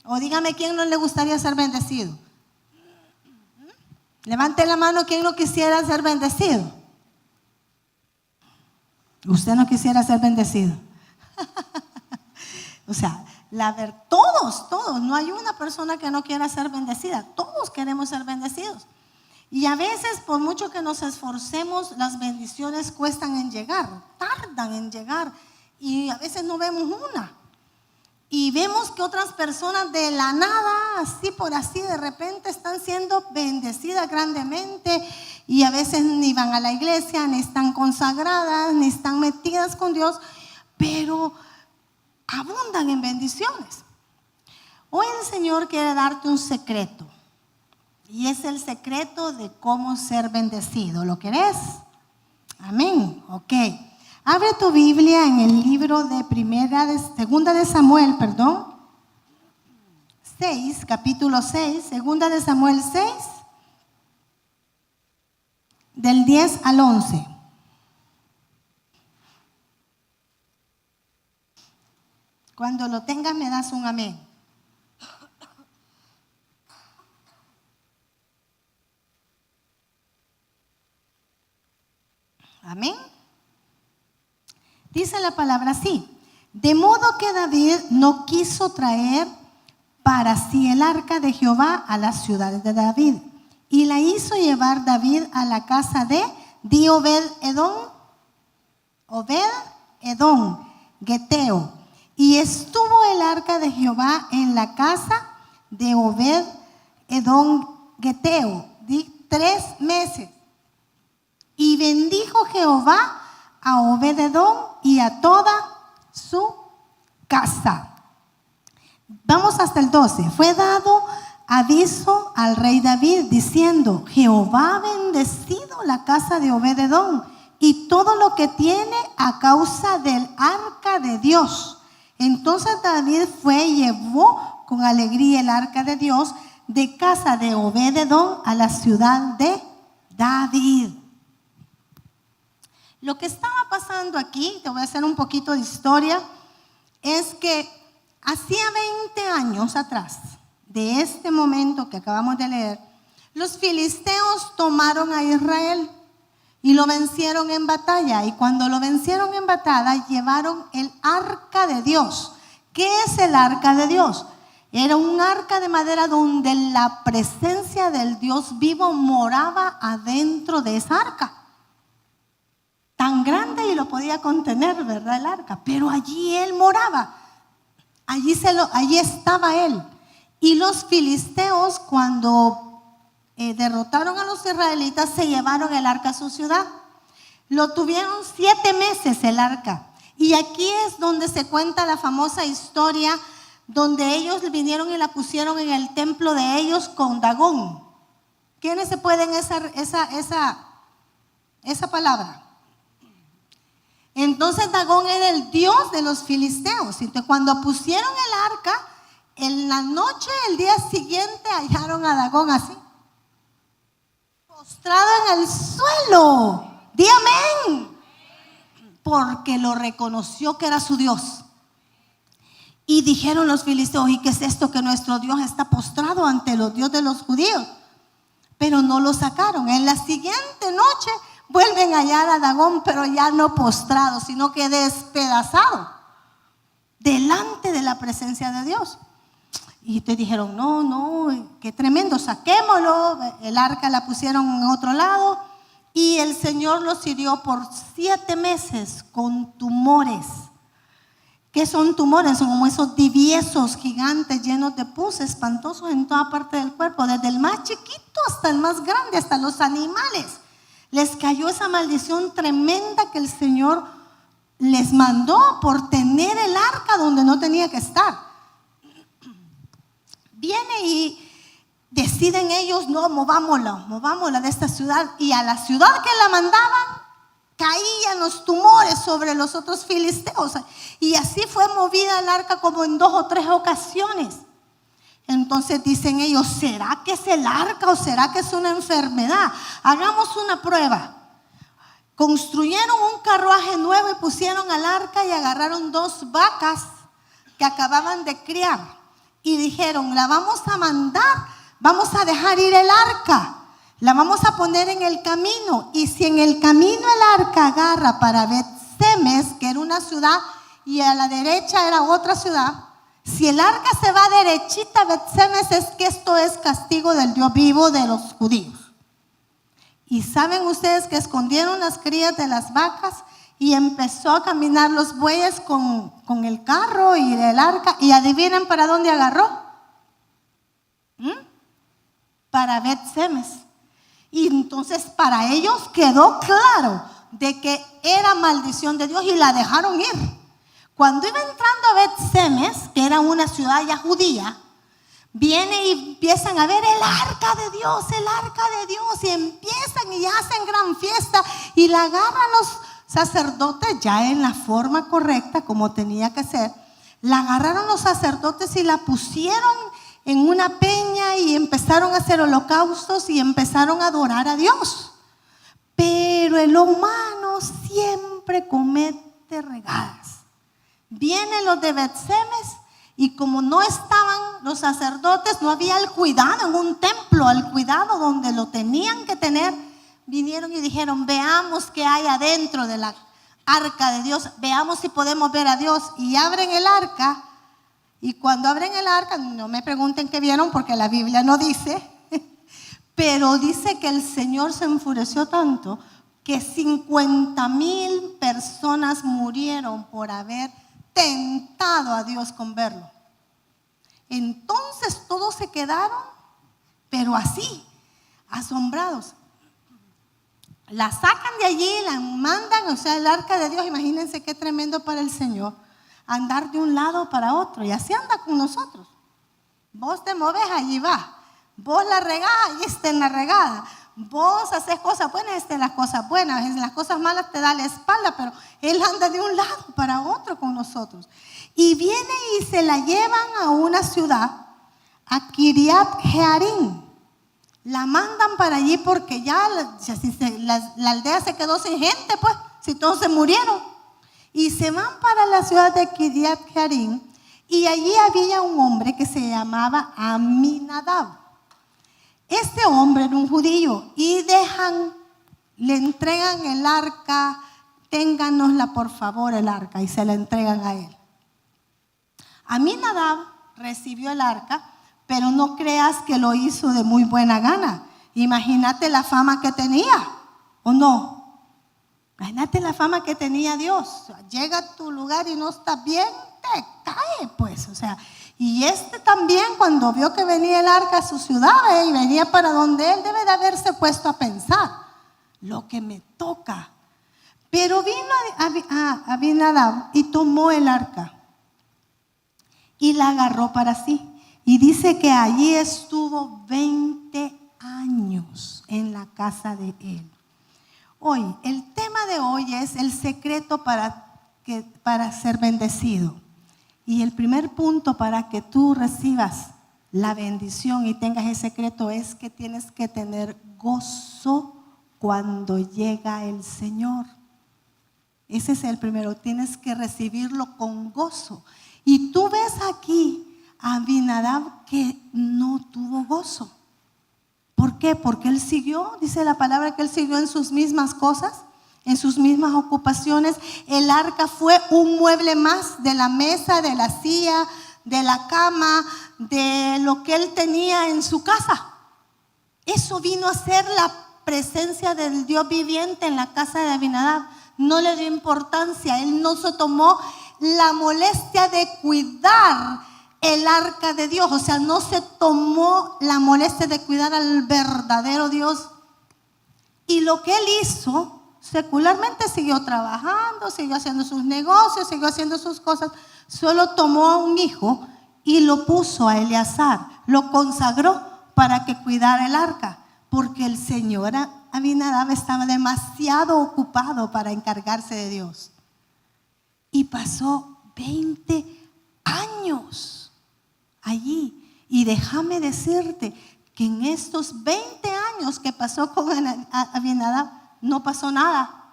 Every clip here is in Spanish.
O dígame, ¿quién no le gustaría ser bendecido? Levante la mano, ¿quién no quisiera ser bendecido? Usted no quisiera ser bendecido. O sea, todos, no hay una persona que no quiera ser bendecida. Todos queremos ser bendecidos. Y a veces, por mucho que nos esforcemos, las bendiciones cuestan en llegar, tardan en llegar. Y a veces no vemos una. Y vemos que otras personas de la nada, así por así, de repente están siendo bendecidas grandemente. Y a veces ni van a la iglesia, ni están consagradas, ni están metidas con Dios, pero abundan en bendiciones. Hoy el Señor quiere darte un secreto. Y es el secreto de cómo ser bendecido. ¿Lo querés? Amén. Ok. Abre tu Biblia en el libro de Segunda de Samuel, 6, capítulo 6, Segunda de Samuel 6, del 10 al 11. Cuando lo tengas me das un amén. Amén. Dice la palabra así: de modo que David no quiso traer para sí el arca de Jehová a las ciudades de David, y la hizo llevar David a la casa de Obed-edom, Geteo, y estuvo el arca de Jehová en la casa de Obed-edom Geteo 3 meses. Y bendijo Jehová a Obed-edom y a toda su casa. Vamos hasta el 12. Fue dado aviso al rey David diciendo: Jehová ha bendecido la casa de Obed-edom y todo lo que tiene a causa del arca de Dios. Entonces David fue y llevó con alegría el arca de Dios de casa de Obed-edom a la ciudad de David. Lo que estaba pasando aquí, te voy a hacer un poquito de historia, es que hacía 20 años atrás de este momento que acabamos de leer, los filisteos tomaron a Israel y lo vencieron en batalla. Y cuando lo vencieron en batalla, llevaron el arca de Dios. ¿Qué es el arca de Dios? Era un arca de madera donde la presencia del Dios vivo moraba adentro de esa arca. Tan grande y lo podía contener, ¿verdad? El arca. Pero allí él moraba. Allí estaba él. Y los filisteos, cuando derrotaron a los israelitas, se llevaron el arca a su ciudad. Lo tuvieron 7 meses el arca. Y aquí es donde se cuenta la famosa historia donde ellos vinieron y la pusieron en el templo de ellos con Dagón. ¿Quiénes se pueden esa palabra? Entonces Dagón era el dios de los filisteos. Entonces cuando pusieron el arca, en la noche, el día siguiente, hallaron a Dagón así, postrado en el suelo. Di amén. Porque lo reconoció que era su Dios. Y dijeron los filisteos: ¿y qué es esto que nuestro Dios está postrado ante los dioses de los judíos? Pero no lo sacaron. En la siguiente noche vuelven a hallar a Dagón, pero ya no postrado, sino que despedazado delante de la presencia de Dios. Y te dijeron: no, qué tremendo, saquémoslo. El arca la pusieron en otro lado y el Señor los hirió por 7 meses con tumores. ¿Qué son tumores? Son como esos diviesos gigantes llenos de pus, espantosos en toda parte del cuerpo, desde el más chiquito hasta el más grande, hasta los animales. Les cayó esa maldición tremenda que el Señor les mandó por tener el arca donde no tenía que estar. Viene y deciden ellos: no, movámosla de esta ciudad. Y a la ciudad que la mandaban, caían los tumores sobre los otros filisteos. Y así fue movida el arca como en 2 o 3 ocasiones. Entonces dicen ellos: ¿será que es el arca o será que es una enfermedad? Hagamos una prueba. Construyeron un carruaje nuevo y pusieron al arca y agarraron 2 vacas que acababan de criar. y dijeron, la vamos a mandar, vamos a dejar ir el arca, la vamos a poner en el camino. Y si en el camino el arca agarra para Bet-Semes, que era una ciudad, y a la derecha era otra ciudad, si el arca se va derechita a Bet-Semes, es que esto es castigo del Dios vivo de los judíos. Y saben ustedes que escondieron las crías de las vacas y empezó a caminar los bueyes con el carro y el arca. Y adivinen para dónde agarró. Para Bet-Semes. Y entonces para ellos quedó claro de que era maldición de Dios y la dejaron ir. Cuando iba entrando a Bet-Semes, que era una ciudad ya judía, viene y empiezan a ver el arca de Dios, y empiezan y hacen gran fiesta y la agarran los sacerdotes ya en la forma correcta como tenía que ser. La agarraron los sacerdotes y la pusieron en una peña y empezaron a hacer holocaustos y empezaron a adorar a Dios. Pero el humano siempre comete regadas. Vienen los de Bet-Semes y como no estaban los sacerdotes, no había el cuidado en un templo, el cuidado donde lo tenían que tener, vinieron y dijeron, veamos qué hay adentro de la arca de Dios, veamos si podemos ver a Dios. Y abren el arca, y cuando abren el arca, no me pregunten qué vieron porque la Biblia no dice, pero dice que el Señor se enfureció tanto que 50,000 personas murieron por haber tentado a Dios con verlo. Entonces todos se quedaron, pero así, asombrados. La sacan de allí, la mandan, o sea, el arca de Dios, imagínense qué tremendo para el Señor, andar de un lado para otro, y así anda con nosotros. Vos te moves, allí va. Vos la regás, allí está en la regada. Vos haces cosas buenas, estén las cosas buenas. En las cosas malas te da la espalda, pero Él anda de un lado para otro con nosotros. Y viene y se la llevan a una ciudad, a Kiriat Jearim. La mandan para allí porque ya la aldea se quedó sin gente, pues, si todos se murieron. Y se van para la ciudad de Kiriat Jearim. Y allí había un hombre que se llamaba Aminadab. Este hombre era un judío y le entregan el arca, ténganosla por favor el arca, y se la entregan a él. Aminadab recibió el arca, pero no creas que lo hizo de muy buena gana. Imagínate la fama que tenía, ¿o no? Imagínate la fama que tenía Dios. Llega a tu lugar y no estás bien, te cae, pues, o sea. Y también cuando vio que venía el arca a su ciudad y venía para donde él, debe de haberse puesto a pensar, lo que me toca. Pero vino a Aminadab y tomó el arca y la agarró para sí. Y dice que allí estuvo 20 años en la casa de él. Hoy, el tema de hoy es el secreto para ser bendecido. Y el primer punto para que tú recibas la bendición y tengas ese secreto es que tienes que tener gozo cuando llega el Señor. Ese es el primero, tienes que recibirlo con gozo. Y tú ves aquí a Aminadab que no tuvo gozo. ¿Por qué? Porque él siguió, dice la palabra que él siguió en sus mismas cosas, en sus mismas ocupaciones. El arca fue un mueble más de la mesa, de la silla, de la cama, de lo que él tenía en su casa. Eso vino a ser la presencia del Dios viviente en la casa de Aminadab. No le dio importancia, él no se tomó la molestia de cuidar el arca de Dios, o sea, no se tomó la molestia de cuidar al verdadero Dios. Y lo que él hizo, secularmente siguió trabajando, siguió haciendo sus negocios, siguió haciendo sus cosas. Solo tomó a un hijo y lo puso a Eleazar, lo consagró para que cuidara el arca, porque el señor Aminadab estaba demasiado ocupado para encargarse de Dios. Y pasó 20 años allí. Y déjame decirte que en estos 20 años que pasó con Aminadab, no pasó nada.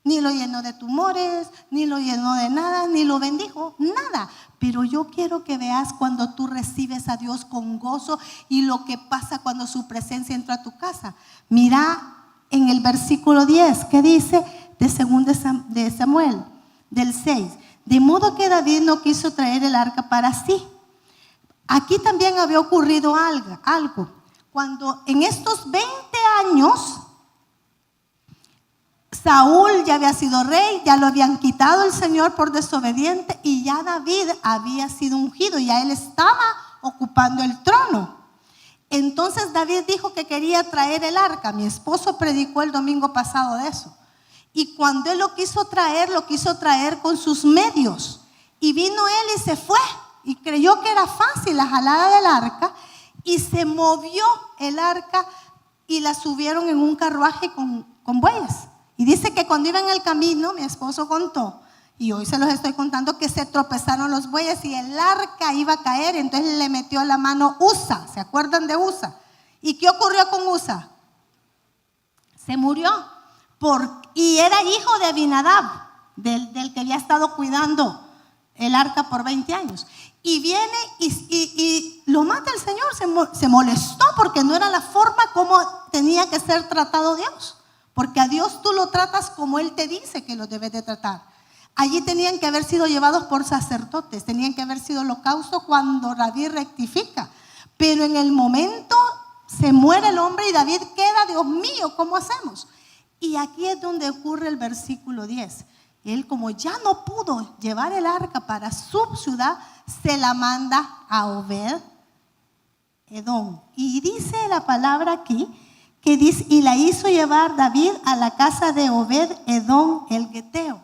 ni lo llenó de tumores, ni lo llenó de nada, ni lo bendijo, nada. Pero yo quiero que veas cuando tú recibes a Dios con gozo y lo que pasa cuando su presencia entra a tu casa. Mira en el versículo 10, ¿qué dice? De 2 de Samuel, del 6. De modo que David no quiso traer el arca para sí. Aquí también había ocurrido algo. Cuando en estos 20 años Saúl ya había sido rey, ya lo habían quitado el Señor por desobediente y ya David había sido ungido, ya él estaba ocupando el trono. Entonces David dijo que quería traer el arca. Mi esposo predicó el domingo pasado de eso. Y cuando él lo quiso traer con sus medios. Y vino él y se fue y creyó que era fácil la jalada del arca y se movió el arca y la subieron en un carruaje con bueyes. Y dice que cuando iban en el camino, mi esposo contó, y hoy se los estoy contando, que se tropezaron los bueyes y el arca iba a caer. Entonces le metió la mano Usa. ¿Se acuerdan de Usa? ¿Y qué ocurrió con Usa? Se murió. Y era hijo de Abinadab, del que había estado cuidando el arca por 20 años. Y viene y lo mata el Señor. Se molestó porque no era la forma como tenía que ser tratado Dios. Porque a Dios tú lo tratas como Él te dice que lo debes de tratar. Allí tenían que haber sido llevados por sacerdotes, tenían que haber sido holocausto cuando David rectifica. Pero en el momento se muere el hombre y David queda, Dios mío, ¿cómo hacemos? Y aquí es donde ocurre el versículo 10. Él, como ya no pudo llevar el arca para su ciudad, se la manda a Obed Edom. Y dice la palabra aquí, que dice, y la hizo llevar David a la casa de Obed Edom el Geteo.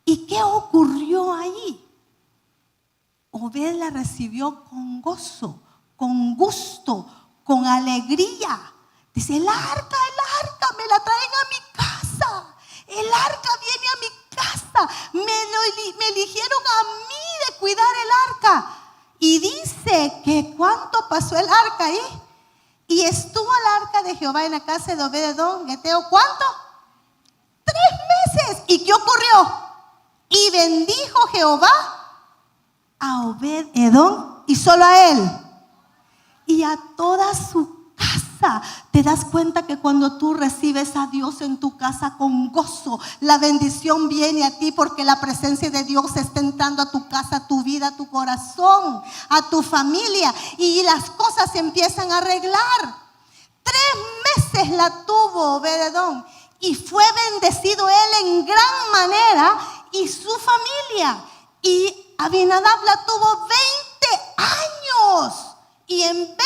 ¿Y qué ocurrió ahí? Obed la recibió con gozo, con gusto, con alegría. Dice, el arca, me la traen a mi casa. El arca viene a mi casa. Me eligieron a mí de cuidar el arca. Y dice que ¿cuánto pasó el arca ahí? Y estuvo el arca de Jehová en la casa de Obed Edom, Geteo, ¿cuánto? 3 meses. ¿Y qué ocurrió? Y bendijo Jehová a Obed Edom y solo a él y a toda su casa. Te das cuenta que cuando tú recibes a Dios en tu casa con gozo, la bendición viene a ti porque la presencia de Dios está entrando a tu casa, a tu vida, a tu corazón, a tu familia, y las cosas se empiezan a arreglar. 3 meses la tuvo Obed Edom y fue bendecido él en gran manera y su familia. Y Abinadab la tuvo 20 años. Y en 20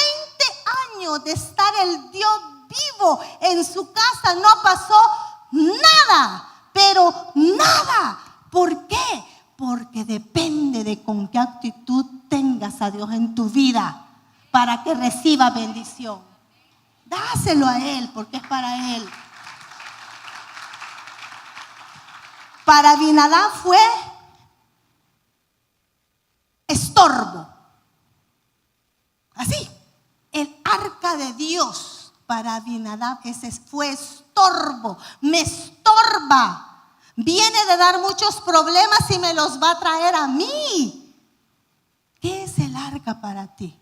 años de estar el Dios vivo en su casa no pasó nada, pero nada. ¿Por qué? Porque depende de con qué actitud tengas a Dios en tu vida para que reciba bendición. Dáselo a Él porque es para Él. Para Abinadab fue estorbo. Así, el arca de Dios para Abinadab fue estorbo, me estorba, viene de dar muchos problemas y me los va a traer a mí. ¿Qué es el arca para ti?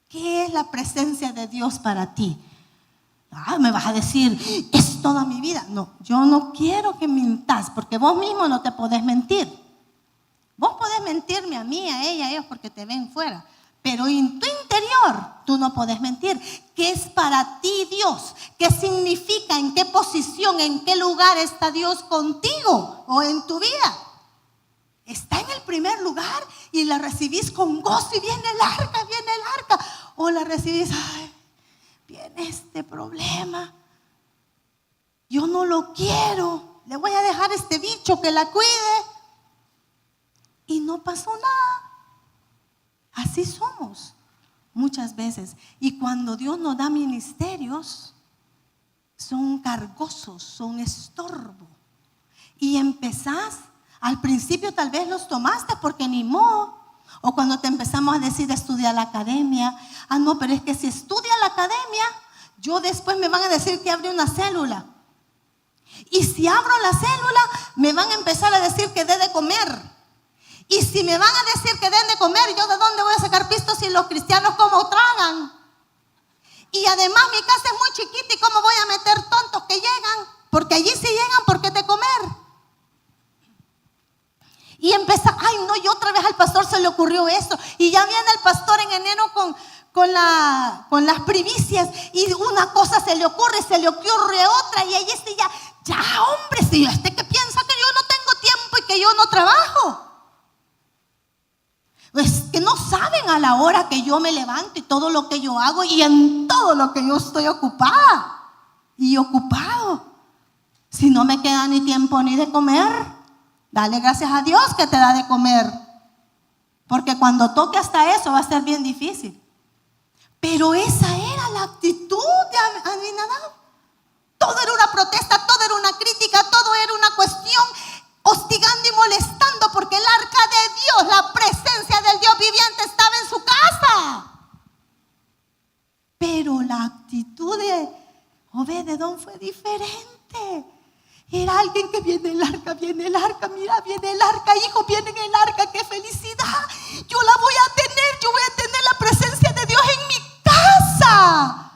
¿Qué es la presencia de Dios para ti? Me vas a decir, es toda mi vida. No, yo no quiero que mintas porque vos mismo no te podés mentir. Vos podés mentirme a mí, a ella, a ellos porque te ven fuera. Pero en tu interior tú no puedes mentir. ¿Qué es para ti Dios? ¿Qué significa? ¿En qué posición? ¿En qué lugar está Dios contigo o en tu vida? Está en el primer lugar y la recibís con gozo y viene el arca. O la recibís, viene este problema. Yo no lo quiero. Le voy a dejar este bicho que la cuide. Y no pasó nada. Así somos muchas veces. Y cuando Dios nos da ministerios, son cargosos, son estorbo. Y empezás, al principio tal vez los tomaste porque ni modo. O cuando te empezamos a decir de estudiar la academia. No, pero es que si estudia la academia, yo después me van a decir que abrí una célula. Y si abro la célula, me van a empezar a decir que dé de comer. Y si me van a decir que den de comer, ¿yo de dónde voy a sacar pistos si los cristianos cómo tragan? Y además mi casa es muy chiquita y ¿cómo voy a meter tontos que llegan? Porque allí sí llegan porque es de comer. Y empieza, ay no, y otra vez al pastor se le ocurrió eso. Y ya viene el pastor en enero con las primicias. Y una cosa se le ocurre otra. Y ahí sí ya hombre, si este que piensa que yo no tengo tiempo y que yo no trabajo. Pues que no saben a la hora que yo me levanto y todo lo que yo hago y en todo lo que yo estoy ocupada y ocupado. Si no me queda ni tiempo ni de comer, dale gracias a Dios que te da de comer. Porque cuando toque hasta eso va a ser bien difícil. Pero esa era la actitud de Abinadab. Todo era una protesta, todo era una crítica, todo era una cuestión hostigando y molestando porque el arca de Dios, la presencia del Dios viviente estaba en su casa. Pero la actitud de Obed-edom fue diferente. Era alguien que viene el arca, mira, viene el arca, hijo, viene en el arca, qué felicidad. Yo la voy a tener la presencia de Dios en mi casa.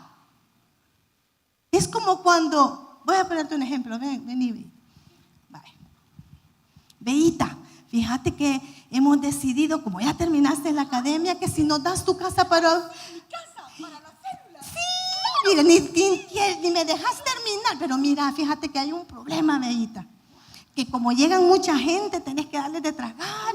Es como cuando, voy a ponerte un ejemplo, ven. Beita, fíjate que hemos decidido, como ya terminaste la academia, que si nos das tu casa para... ¿Mi casa? ¿Para la célula? Sí, mira, ni me dejas terminar. Pero mira, fíjate que hay un problema, Beita. Que como llegan mucha gente, tenés que darles de tragar.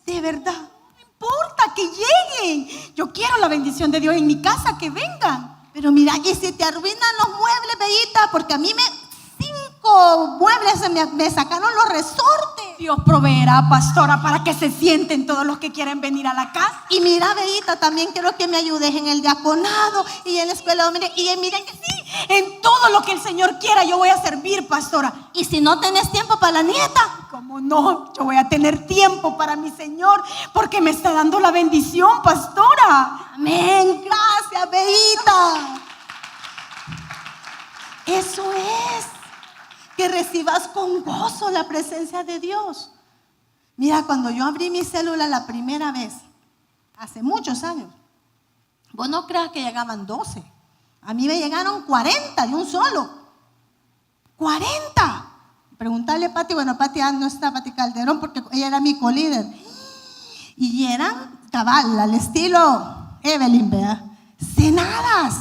De verdad, no importa que lleguen. Yo quiero la bendición de Dios en mi casa, que vengan. Pero mira, y si te arruinan los muebles, Beita, porque a mí 5 muebles me sacaron los resortes. Dios proveerá, pastora, para que se sienten todos los que quieren venir a la casa. Y mira, Beita, también quiero que me ayudes en el diaconado y en la escuela dominical. Y miren que sí, en todo lo que el Señor quiera yo voy a servir, pastora. Y si no tenés tiempo para la nieta, ¿cómo no? Yo voy a tener tiempo para mi Señor porque me está dando la bendición, pastora. Amén, gracias, Beita. Eso es. Que recibas con gozo la presencia de Dios. Mira, cuando yo abrí mi célula la primera vez, hace muchos años, vos no creas que llegaban 12. A mí me llegaron 40 de un solo. 40. Preguntarle a Pati, bueno, Pati no está, Pati Calderón, porque ella era mi colíder. Y eran cabal, al estilo Evelyn, ¿verdad? Cenadas.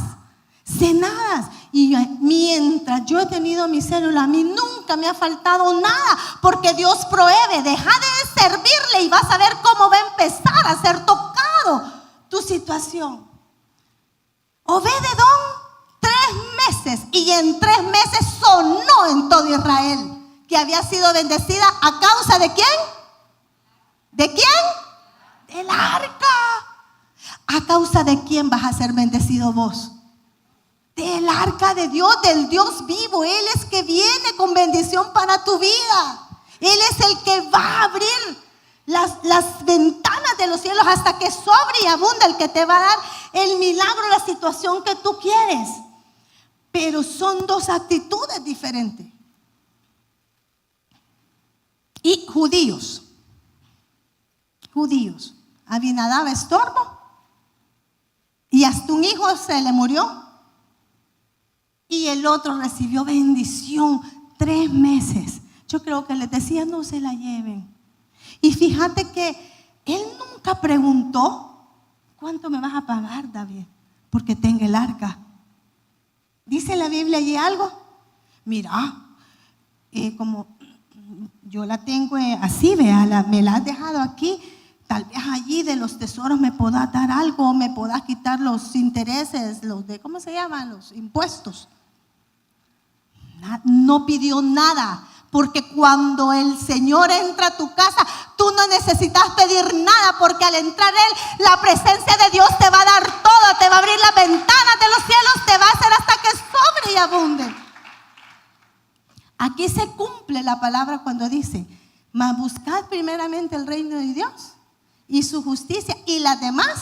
Y mientras yo he tenido mi célula, a mí nunca me ha faltado nada, porque Dios provee. Deja de servirle y vas a ver cómo va a empezar a ser tocado tu situación. Obed-edom 3 meses, y en 3 meses sonó en todo Israel que había sido bendecida a causa de ¿quién? ¿De quién? Del arca. ¿A causa de quién vas a ser bendecido vos? Del arca de Dios, del Dios vivo. Él es que viene con bendición para tu vida. Él es el que va a abrir las ventanas de los cielos hasta que sobre y abunda, el que te va a dar el milagro, la situación que tú quieres. Pero son 2 actitudes diferentes. Y judíos. Abinadab estorbo. Y hasta un hijo se le murió. Y el otro recibió bendición 3 meses. Yo creo que les decía, no se la lleven. Y fíjate que él nunca preguntó, ¿cuánto me vas a pagar, David? Porque tenga el arca. ¿Dice la Biblia allí algo? Mira, como yo la tengo así, vea, me la has dejado aquí. Tal vez allí de los tesoros me puedas dar algo, me puedas quitar los intereses, ¿cómo se llaman? Los impuestos. No pidió nada, porque cuando el Señor entra a tu casa, tú no necesitas pedir nada, porque al entrar Él, la presencia de Dios te va a dar todo, te va a abrir las ventanas de los cielos, te va a hacer hasta que sobre y abunde. Aquí se cumple la palabra cuando dice, mas buscad primeramente el reino de Dios y su justicia, y las demás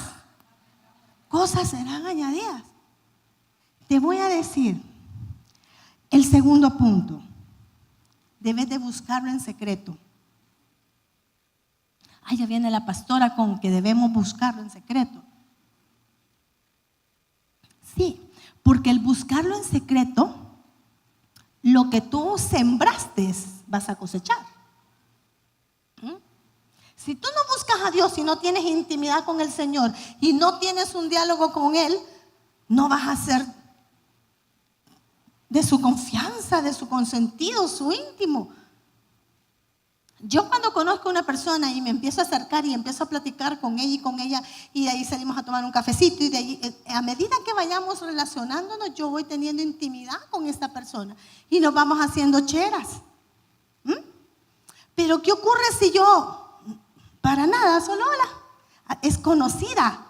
cosas serán añadidas. Te voy a decir el segundo punto. debes de buscarlo en secreto. Ya viene la pastora con que debemos buscarlo en secreto. Sí, porque el buscarlo en secreto, lo que tú sembraste vas a cosechar. Si tú no buscas a Dios y no tienes intimidad con el Señor y no tienes un diálogo con Él, no vas a ser de su confianza, de su consentido, su íntimo. Yo cuando conozco a una persona y me empiezo a acercar y empiezo a platicar con ella y de ahí salimos a tomar un cafecito y de ahí, a medida que vayamos relacionándonos, yo voy teniendo intimidad con esta persona y nos vamos haciendo cheras. Pero ¿qué ocurre si yo, para nada, solo hola, es conocida?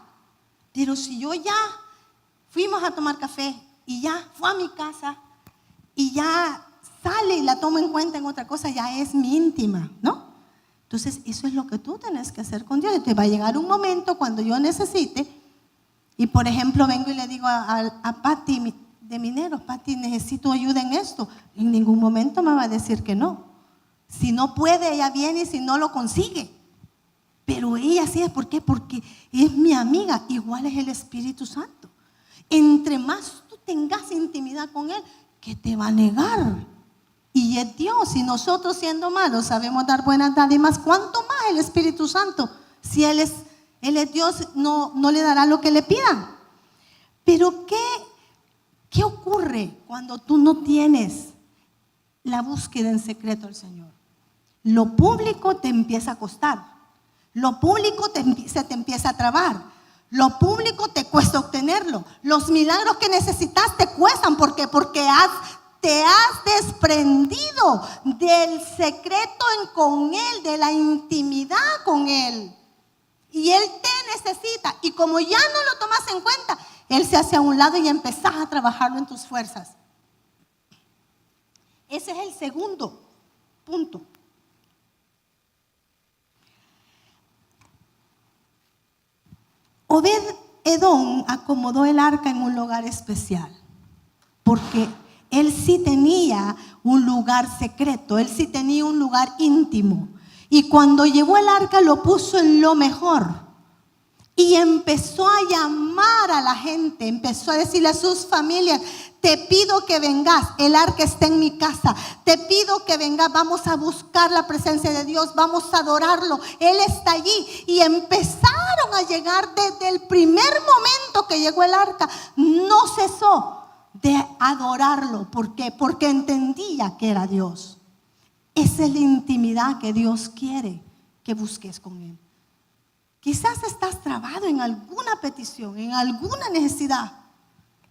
Pero si yo ya fuimos a tomar café y ya fue a mi casa y ya sale y la tomo en cuenta en otra cosa, ya es mi íntima, ¿no? Entonces eso es lo que tú tienes que hacer con Dios. Y te va a llegar un momento cuando yo necesite y por ejemplo vengo y le digo a Pati de Mineros, Pati, necesito ayuda en esto. En ningún momento me va a decir que no. Si no puede, ella viene y si no lo consigue. Pero ella sí es, ¿por qué? Porque es mi amiga, igual es el Espíritu Santo. Entre más tú tengas intimidad con Él, ¿qué te va a negar? Y es Dios, y nosotros siendo malos sabemos dar buenas dádivas, ¿cuánto más el Espíritu Santo? Si Él es Dios, no le dará lo que le pidan. Pero ¿qué ocurre cuando tú no tienes la búsqueda en secreto al Señor? Lo público te empieza a costar, lo público se te empieza a trabar, lo público te cuesta obtenerlo, los milagros que necesitas te cuestan. ¿Por qué? Porque te has desprendido del secreto con Él, de la intimidad con Él. Y Él te necesita. Y como ya no lo tomas en cuenta, Él se hace a un lado y empezás a trabajarlo en tus fuerzas. Ese es el segundo punto. Obed-Edom acomodó el arca en un lugar especial, porque él sí tenía un lugar secreto, él sí tenía un lugar íntimo. Y cuando llevó el arca lo puso en lo mejor. Y empezó a llamar a la gente, empezó a decirle a sus familias: te pido que vengas, el arca está en mi casa, te pido que vengas, vamos a buscar la presencia de Dios, vamos a adorarlo, Él está allí. Y empezaron a llegar desde el primer momento que llegó el arca, no cesó de adorarlo. ¿Por qué? Porque entendía que era Dios. Esa es la intimidad que Dios quiere que busques con Él. Quizás estás trabado en alguna petición, en alguna necesidad,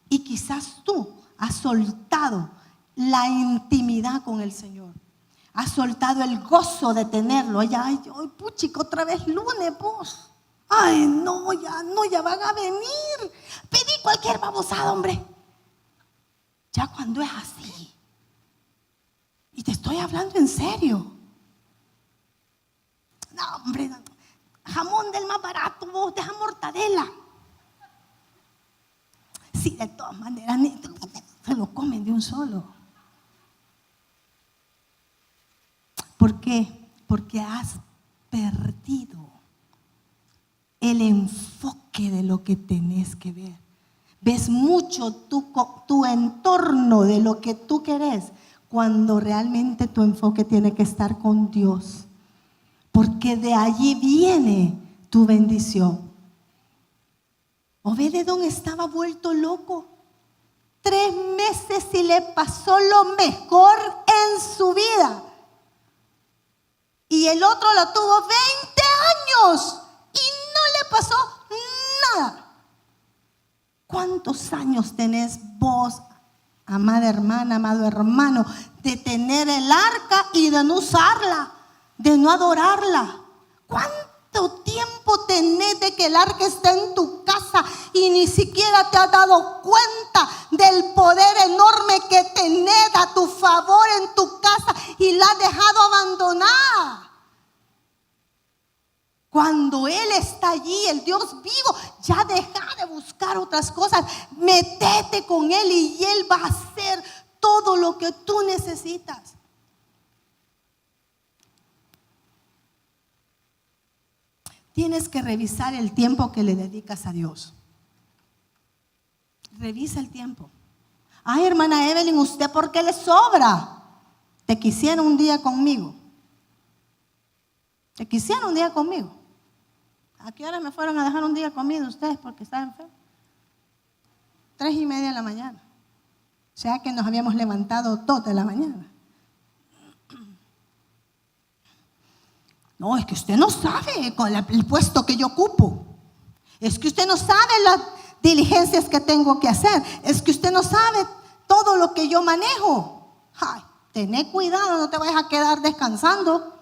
y quizás tú has soltado la intimidad con el Señor. Has soltado el gozo de tenerlo. Ay, puchico, otra vez lunes, vos. Ay, no, ya van a venir. Pedí cualquier babosada, hombre. Ya cuando es así, y te estoy hablando en serio. No, hombre, jamón del más barato, vos, deja mortadela. Sí, de todas maneras, se lo comen de un solo. ¿Por qué? Porque has perdido el enfoque de lo que tenés que ver. Ves mucho tu entorno de lo que tú querés, cuando realmente tu enfoque tiene que estar con Dios. Porque de allí viene tu bendición. Obed-Edom estaba vuelto loco. 3 meses y le pasó lo mejor en su vida. Y el otro lo tuvo 20 años y no le pasó nada. ¿Cuántos años tenés vos, amada hermana, amado hermano, de tener el arca y de no usarla, de no adorarla? ¿Cuánto tiempo tenés de que el arca está en tu casa y ni siquiera te has dado cuenta del poder enorme que tenés a tu favor en tu casa y la has dejado abandonada? Cuando Él está allí, el Dios vivo, ya deja de buscar otras cosas. Métete con Él y Él va a hacer todo lo que tú necesitas. tienes que revisar el tiempo que le dedicas a Dios. Revisa el tiempo. Ay, hermana Evelyn, ¿usted por qué le sobra? Te quisiera un día conmigo. Te quisiera un día conmigo. ¿A qué hora me fueron a dejar un día conmigo ustedes porque estaban enfermos? 3:30 de la mañana. O sea que nos habíamos levantado toda la mañana. No, es que usted no sabe con el puesto que yo ocupo. Es que usted no sabe las diligencias que tengo que hacer. Es que usted no sabe todo lo que yo manejo. Ay, tené cuidado, no te vayas a quedar descansando.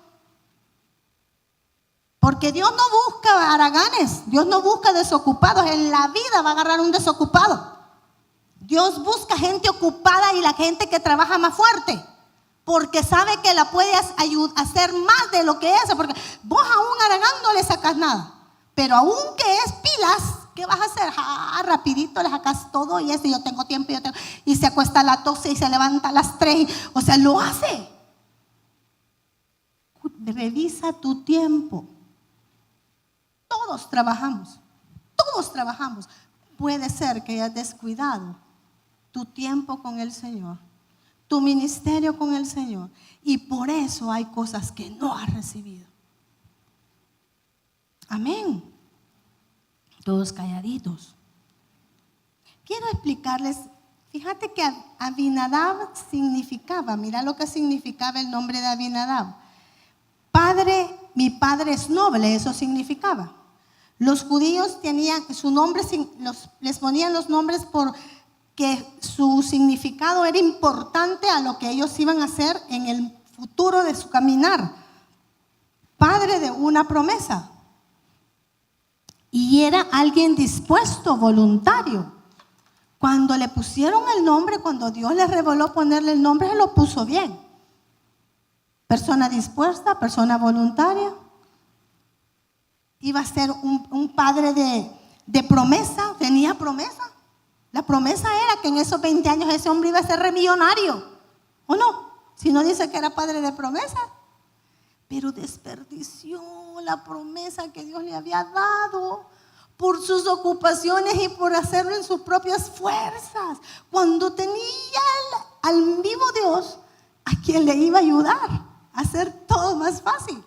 Porque Dios no busca haraganes, Dios no busca desocupados. En la vida va a agarrar un desocupado. Dios busca gente ocupada y la gente que trabaja más fuerte. Porque sabe que la puedes hacer más de lo que es. Porque vos a un haragán no le sacas nada. Pero a un que es pilas, ¿qué vas a hacer? Rapidito le sacas todo y yo tengo tiempo. Y se acuesta a las 12 y se levanta a las 3. O sea, lo hace. Revisa tu tiempo. Todos trabajamos. Todos trabajamos. Puede ser que hayas descuidado tu tiempo con el Señor, tu ministerio con el Señor, y por eso hay cosas que no has recibido. Amén. Todos calladitos. Quiero explicarles, fíjate que Abinadab significaba, mira lo que significaba el nombre de Abinadab. Padre, mi padre es noble, eso significaba. Los judíos tenían su nombre, les ponían los nombres porque su significado era importante a lo que ellos iban a hacer en el futuro de su caminar. Padre de una promesa. Y era alguien dispuesto, voluntario. Cuando le pusieron el nombre, cuando Dios les reveló ponerle el nombre, se lo puso bien. Persona dispuesta, persona voluntaria. Iba a ser un padre de promesa, tenía promesa. La promesa era que en esos 20 años ese hombre iba a ser remillonario. ¿O no? Si no dice que era padre de promesa. Pero desperdició la promesa que Dios le había dado por sus ocupaciones y por hacerlo en sus propias fuerzas. Cuando tenía al vivo Dios a quien le iba a ayudar a hacer todo más fácil.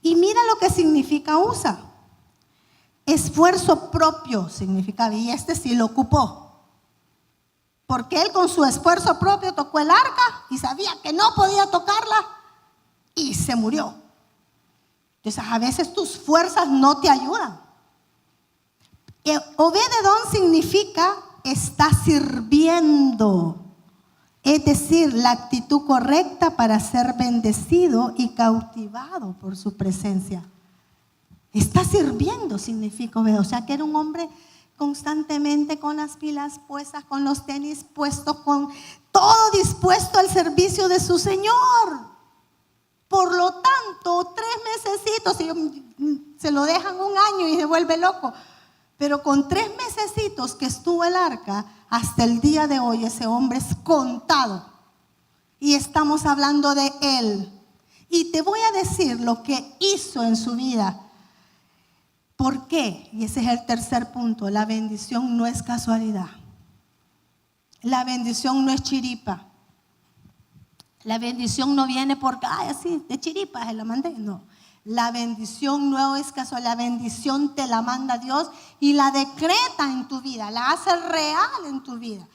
Y mira lo que significa USA. Esfuerzo propio significaba, y sí lo ocupó. Porque él con su esfuerzo propio tocó el arca y sabía que no podía tocarla y se murió. Entonces a veces tus fuerzas no te ayudan. Obededón significa está sirviendo. Es decir, la actitud correcta para ser bendecido y cautivado por su presencia. Está sirviendo significa obedecer. O sea que era un hombre constantemente con las pilas puestas, con los tenis puestos, con todo dispuesto al servicio de su Señor. Por lo tanto, 3 mesecitos, se lo dejan un año y se vuelve loco. Pero con 3 mesecitos que estuvo el arca, hasta el día de hoy ese hombre es contado. Y estamos hablando de él. Y te voy a decir lo que hizo en su vida. ¿Por qué? Y ese es el tercer punto. La bendición no es casualidad. La bendición no es chiripa. La bendición no viene porque, así, de chiripa se la mandé. No. La bendición no es casual. La bendición te la manda Dios y la decreta en tu vida. La hace real en tu vida.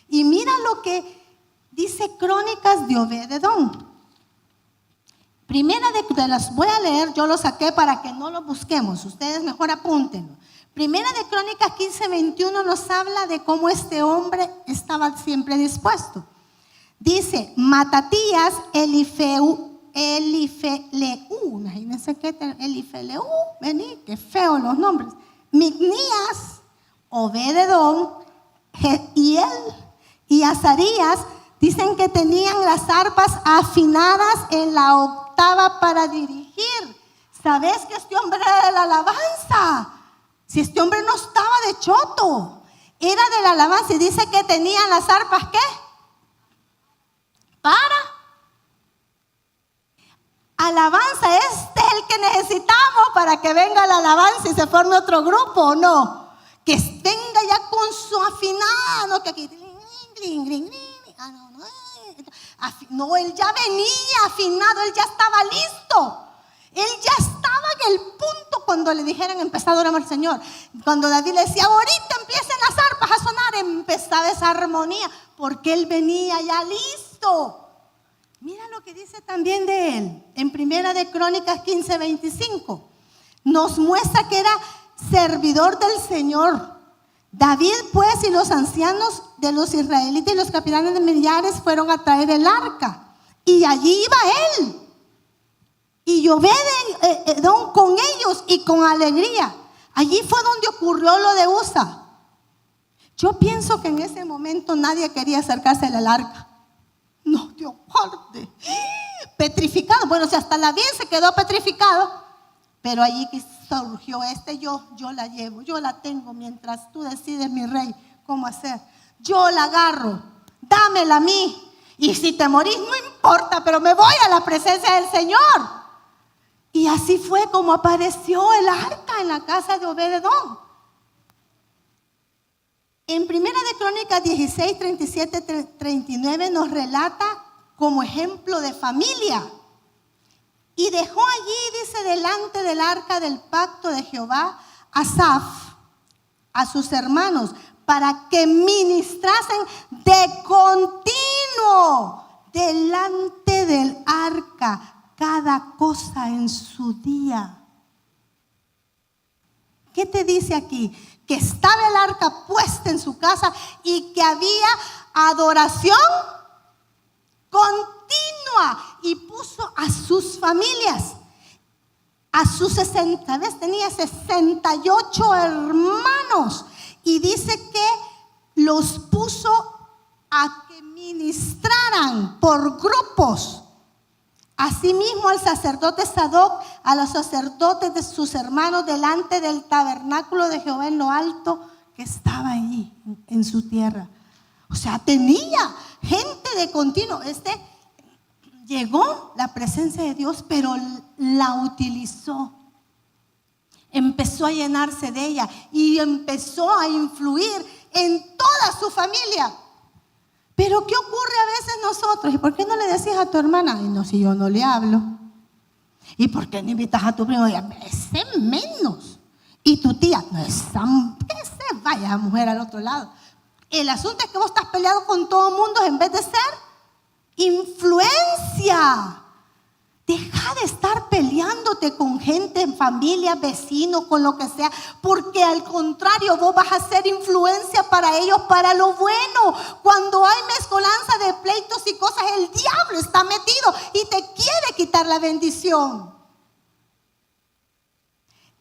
Y mira lo que dice Crónicas de Obededón. Primera de las voy a leer, yo lo saqué para que no lo busquemos, ustedes mejor apúntenlo. Primera de Crónicas 15:21 nos habla de cómo este hombre estaba siempre dispuesto. Dice, Matatías, Elifeleu, imagínense que Elifeleu, vení, qué feo los nombres. Micnías, Obededón, Jehiel y Azarías, dicen que tenían las arpas afinadas en la octava para dirigir. ¿Sabes que este hombre era de la alabanza? Si este hombre no estaba de choto, era de la alabanza. Y dice que tenían las arpas, ¿qué? alabanza, este es el que necesitamos para que venga la alabanza y se forme otro grupo, ¿o no? Que venga ya con su afinado, que aquí, no, él ya venía afinado, él ya estaba listo. Él ya estaba en el punto cuando le dijeron empezar a orar al Señor. Cuando David le decía, ahorita empiecen las arpas a sonar, empezaba esa armonía, porque él venía ya listo. Mira lo que dice también de él, en Primera de Crónicas 15:25. Nos muestra que era servidor del Señor. David, pues, y los ancianos de los israelitas y los capitanes de millares fueron a traer el arca. Y allí iba él. Y Obed-Edom con ellos y con alegría. Allí fue donde ocurrió lo de Usa. Yo pienso que en ese momento nadie quería acercarse al arca. No, Dios guarde. Petrificado. Bueno, si hasta la bien se quedó petrificado. Pero allí surgió yo la llevo, yo la tengo mientras tú decides, mi rey, cómo hacer. Yo la agarro, dámela a mí. Y si te morís, no importa, pero me voy a la presencia del Señor. Y así fue como apareció el arca en la casa de Obed-Edom. En Primera de Crónicas 16, 37, 39 nos relata como ejemplo de familia. Y dejó allí, dice, delante del arca del pacto de Jehová, Asaf, a sus hermanos, para que ministrasen de continuo delante del arca, cada cosa en su día. ¿Qué te dice aquí? Que estaba el arca puesta en su casa y que había adoración continua, y puso a sus familias, a sus 60, ¿ves? Tenía 68 hermanos, y dice que los puso a que ministraran por grupos. Asimismo al sacerdote Sadoc, a los sacerdotes de sus hermanos delante del tabernáculo de Jehová en lo alto que estaba allí en su tierra. O sea, tenía gente de continuo. Llegó la presencia de Dios, pero la utilizó. Empezó a llenarse de ella y empezó a influir en toda su familia. Pero ¿qué ocurre a veces nosotros? ¿Y por qué no le decís a tu hermana? Y no, si yo no le hablo. ¿Y por qué no invitas a tu primo? Y ese menos. Y tu tía, no es que se vaya la mujer al otro lado. El asunto es que vos estás peleado con todo el mundo en vez de ser influencia. Deja de estar peleándote con gente, familia, vecinos, con lo que sea, porque al contrario, vos vas a ser influencia para ellos, para lo bueno. Cuando hay mezcolanza de pleitos y cosas, el diablo está metido y te quiere quitar la bendición.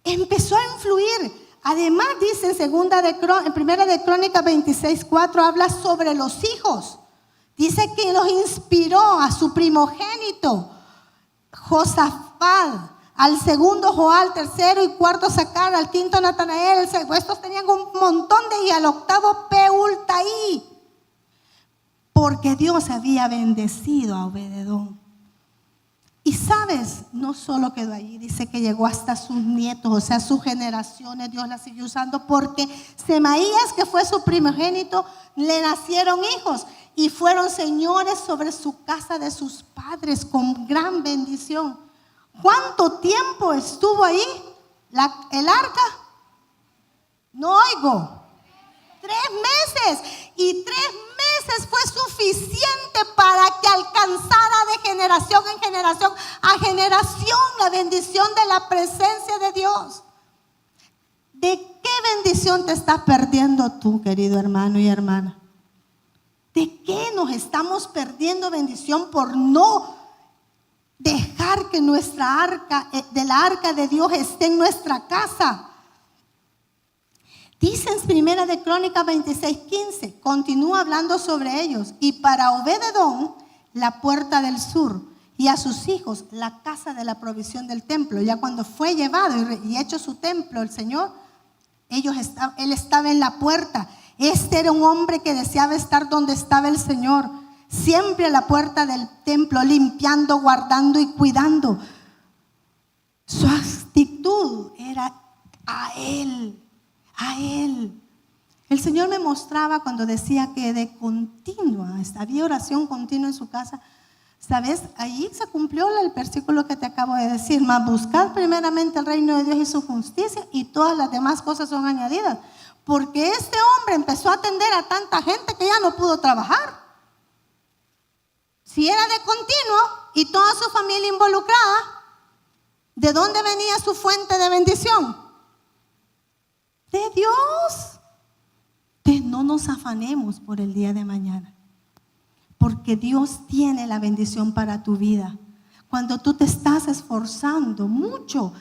Empezó a influir. Además dice en Primera de Crónicas 26:4 habla sobre los hijos. Dice que los inspiró a su primogénito Josafat, al segundo Joal, tercero y cuarto Sacar, al quinto Natanael, estos tenían un montón y al octavo Peultaí, porque Dios había bendecido a Obed-Edom. Y sabes, no solo quedó allí, dice que llegó hasta sus nietos, o sea, sus generaciones, Dios las siguió usando, porque Semaías, que fue su primogénito, le nacieron hijos y fueron señores sobre su casa de sus padres con gran bendición. ¿Cuánto tiempo estuvo ahí el arca? No oigo. 3 meses. Y 3 meses fue suficiente para que alcanzara de generación en generación a generación la bendición de la presencia de Dios. ¿De qué bendición te estás perdiendo tú, querido hermano y hermana? ¿De qué nos estamos perdiendo bendición por no dejar que nuestra arca, la arca de Dios, esté en nuestra casa? Dice en Primera de Crónicas 26:15, continúa hablando sobre ellos. Y para Obed-Edom, la puerta del sur, y a sus hijos, la casa de la provisión del templo. Ya cuando fue llevado y hecho su templo el Señor, él estaba en la puerta. Este era un hombre que deseaba estar donde estaba el Señor. siempre a la puerta del templo, limpiando, guardando y cuidando. Su actitud era a Él, a Él. El Señor me mostraba cuando decía que de continua, había oración continua en su casa. ¿Sabes? Allí se cumplió el versículo que te acabo de decir. Mas buscad primeramente el reino de Dios y su justicia, y todas las demás cosas son añadidas. Porque este hombre empezó a atender a tanta gente que ya no pudo trabajar. Si era de continuo y toda su familia involucrada, ¿de dónde venía su fuente de bendición? De Dios. Entonces no nos afanemos por el día de mañana, porque Dios tiene la bendición para tu vida. Cuando tú te estás esforzando mucho,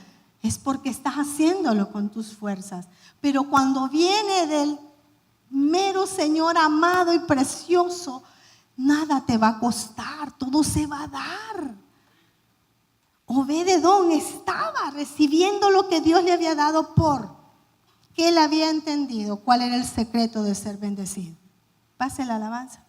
es porque estás haciéndolo con tus fuerzas. Pero cuando viene del mero Señor amado y precioso, nada te va a costar, todo se va a dar. Obed-Edom estaba recibiendo lo que Dios le había dado porque él había entendido cuál era el secreto de ser bendecido. Pase la alabanza.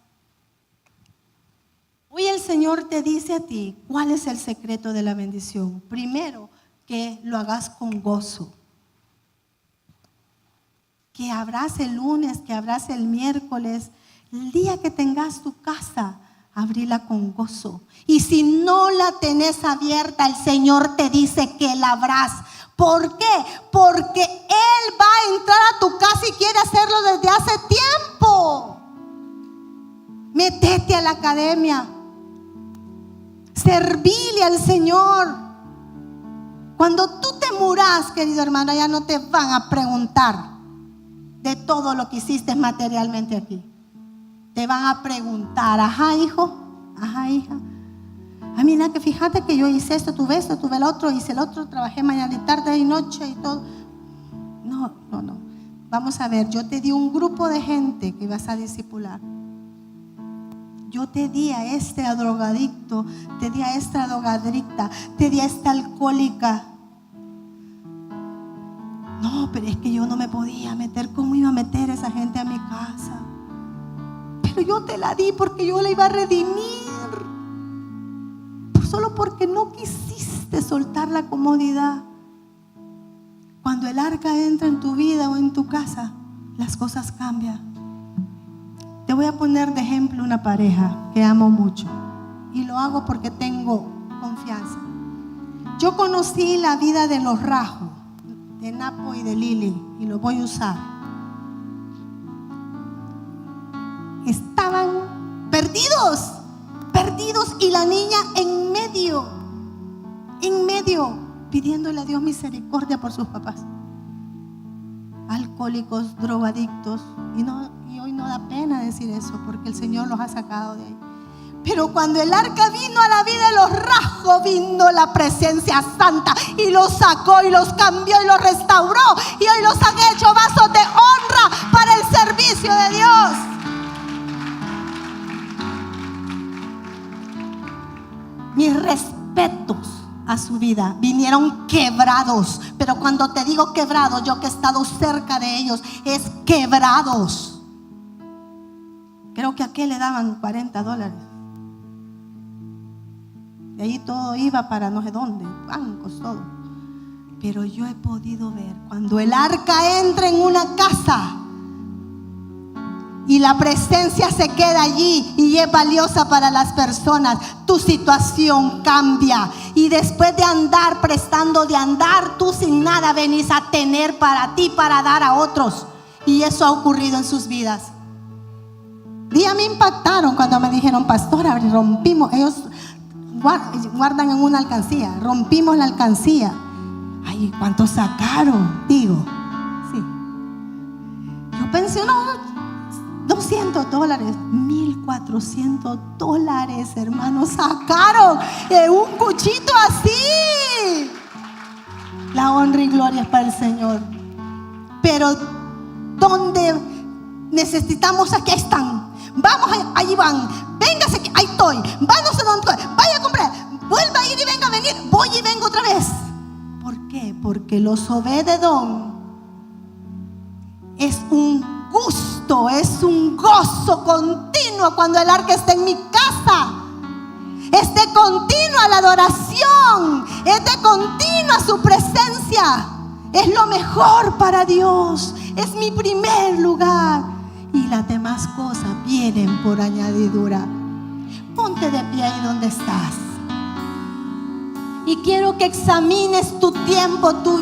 Hoy el Señor te dice a ti cuál es el secreto de la bendición. Primero, que lo hagas con gozo. Que abras el lunes, que abras el miércoles. El día que tengas tu casa, abrila con gozo. Y si no la tenés abierta, el Señor te dice que la abras. ¿Por qué? Porque Él va a entrar a tu casa y quiere hacerlo desde hace tiempo. Métete a la academia. Servile al Señor. Cuando tú te muras, querido hermano, ya no te van a preguntar de todo lo que hiciste materialmente aquí. Te van a preguntar, ajá, hijo, ajá, hija. Ah, mira, que fíjate que yo hice esto, tuve el otro, hice el otro, trabajé mañana y tarde y noche y todo. No. Vamos a ver, yo te di un grupo de gente que ibas a discipular. Yo te di a este drogadicto, te di a esta drogadicta, te di a esta alcohólica. No, pero es que yo no me podía meter. ¿Cómo iba a meter a esa gente a mi casa? Pero yo te la di porque yo la iba a redimir. Solo porque no quisiste soltar la comodidad. Cuando el arca entra en tu vida o en tu casa, las cosas cambian. Te voy a poner de ejemplo una pareja que amo mucho, y lo hago porque tengo confianza. Yo conocí la vida de los Rajos, de Napo y de Lili, y lo voy a usar. Estaban perdidos, y la niña en medio, pidiéndole a Dios misericordia por sus papás. Alcohólicos, drogadictos, y hoy no da pena decir eso porque el Señor los ha sacado de ahí. Pero cuando el arca vino a la vida de los Rajos, vino la presencia santa y los sacó y los cambió y los restauró, y hoy los han hecho vasos de honra para el servicio de Dios. Mis respetos a su vida. Vinieron quebrados, pero cuando te digo quebrados, yo que he estado cerca de ellos, es quebrados. Creo que a qué le daban $40. De ahí todo iba para no sé dónde, bancos, todo. Pero yo he podido ver cuando el arca entra en una casa y la presencia se queda allí y es valiosa para las personas, tu situación cambia. Y después de andar, prestando de andar, tú sin nada venís a tener para ti, para dar a otros. Y eso ha ocurrido en sus vidas. Día me impactaron cuando me dijeron, pastora, rompimos, ellos guardan en una alcancía, rompimos la alcancía. Ay, ¿cuánto sacaron? Digo, sí. Yo pensé, no, $200, $1,400, hermanos, sacaron un cuchito así. La honra y gloria es para el Señor. Pero donde necesitamos, aquí están. Vamos, allí van. Véngase, ahí estoy. Vámonos a donde estoy. Vaya a comprar. Vuelva a ir y venga a venir. Voy y vengo otra vez. ¿Por qué? Porque los Obed-Edom es un gusto, es un gozo continuo cuando el arca está en mi casa. Es de continua la adoración, es de continua su presencia. Es lo mejor para Dios, es mi primer lugar. Y las demás cosas vienen por añadidura. Ponte de pie ahí donde estás. Y quiero que examines tu tiempo, tu